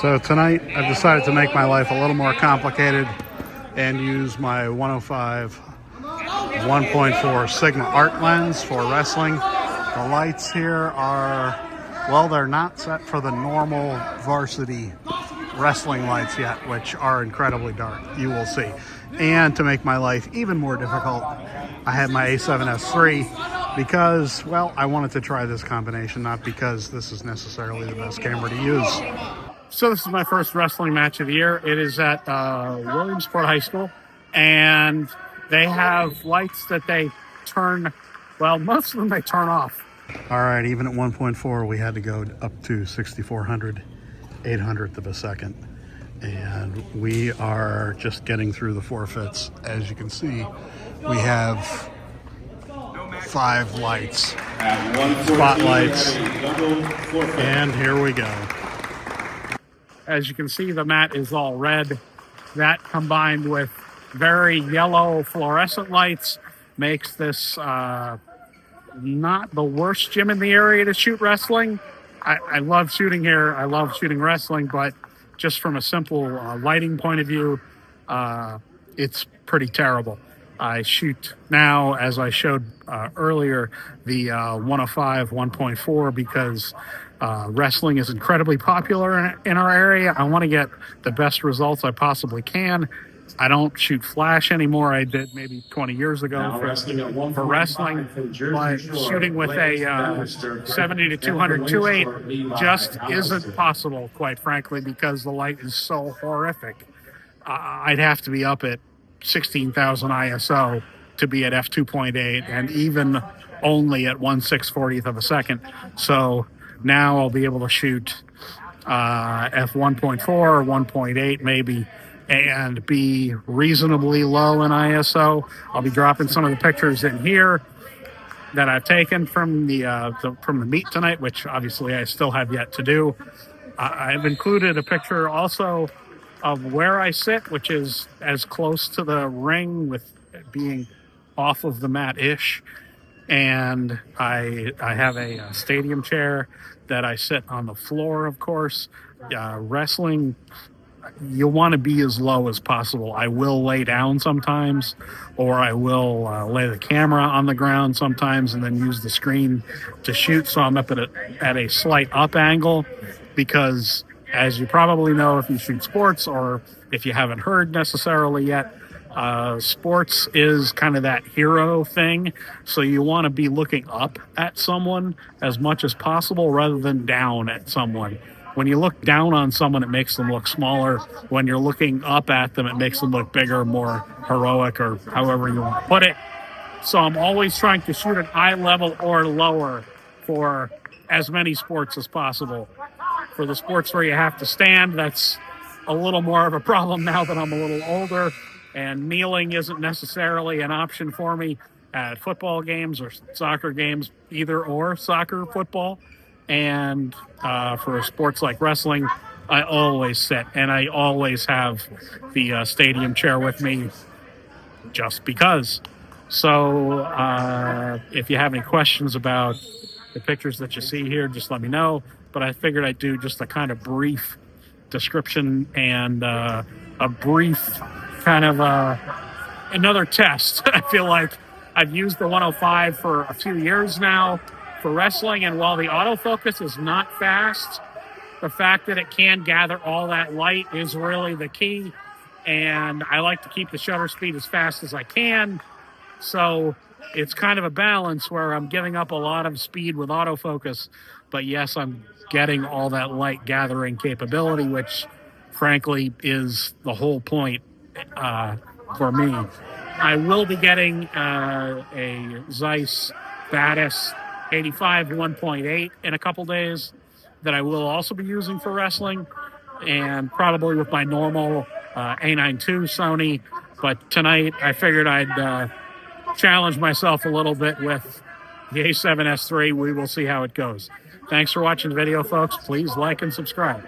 So tonight I've decided to make my life a little more complicated and use my 105 1.4 Sigma Art lens for wrestling. The lights here are, well, they're not set for the normal varsity wrestling lights yet, which are incredibly dark, you will see. And to make my life even more difficult, I have my A7S III because, well, I wanted to try this combination, not because this is necessarily the best camera to use. So this is my first wrestling match of the year. It is at Williamsport High School, and they have lights that they turn, well, most of them they turn off. All right, even at 1.4, we had to go up to 6,400, 800th of a second. And we are just getting through the forfeits. As you can see, we have 5 lights, spotlights, and here we go. As you can see, the mat is all red. That combined with very yellow fluorescent lights makes this not the worst gym in the area to shoot wrestling. I love shooting here. I love shooting wrestling, but just from a simple lighting point of view, it's pretty terrible. I shoot now, as I showed earlier, the 105 1.4 because wrestling is incredibly popular in our area. I want to get the best results I possibly can. I don't shoot flash anymore. I did maybe 20 years ago for wrestling, but shooting with a 70 to 200 2.8 just isn't possible, quite frankly, because the light is so horrific. I'd have to be up at 16,000 ISO to be at f2.8 and even only at 1/640th of a second. So now I'll be able to shoot f1.4 or 1.8 maybe and be reasonably low in ISO. I'll be dropping some of the pictures in here that I've taken from the meet tonight, which obviously I still have yet to do. I've included a picture also of where I sit, which is as close to the ring with being off of the mat-ish. And I have a stadium chair that I sit on the floor, of course. Wrestling, you want to be as low as possible. I will lay down sometimes, or I will lay the camera on the ground sometimes and then use the screen to shoot. So I'm up at a slight up angle because, as you probably know if you shoot sports or if you haven't heard necessarily yet, sports is kind of that hero thing. So you want to be looking up at someone as much as possible rather than down at someone. When you look down on someone, it makes them look smaller. When you're looking up at them, it makes them look bigger, more heroic, or however you want to put it. So I'm always trying to shoot at eye level or lower for as many sports as possible. For the sports where you have to stand, that's a little more of a problem now that I'm a little older, and kneeling isn't necessarily an option for me at football games or soccer games, either or, soccer, football. And for sports like wrestling, I always sit, and I always have the stadium chair with me just because. So if you have any questions about the pictures that you see here, just let me know. But I figured I'd do just a kind of brief description and a brief kind of another test. I feel like I've used the 105 for a few years now for wrestling, and while the autofocus is not fast, the fact that it can gather all that light is really the key, and I like to keep the shutter speed as fast as I can. So it's kind of a balance where I'm giving up a lot of speed with autofocus, but yes, I'm getting all that light gathering capability, which frankly is the whole point for me. I will be getting a Zeiss Batis 85 1.8 in a couple days that I will also be using for wrestling, and probably with my normal A9 II Sony. But tonight I figured I'd challenge myself a little bit with the A7S III. We will see how it goes. Thanks for watching the video, folks. Please like and subscribe.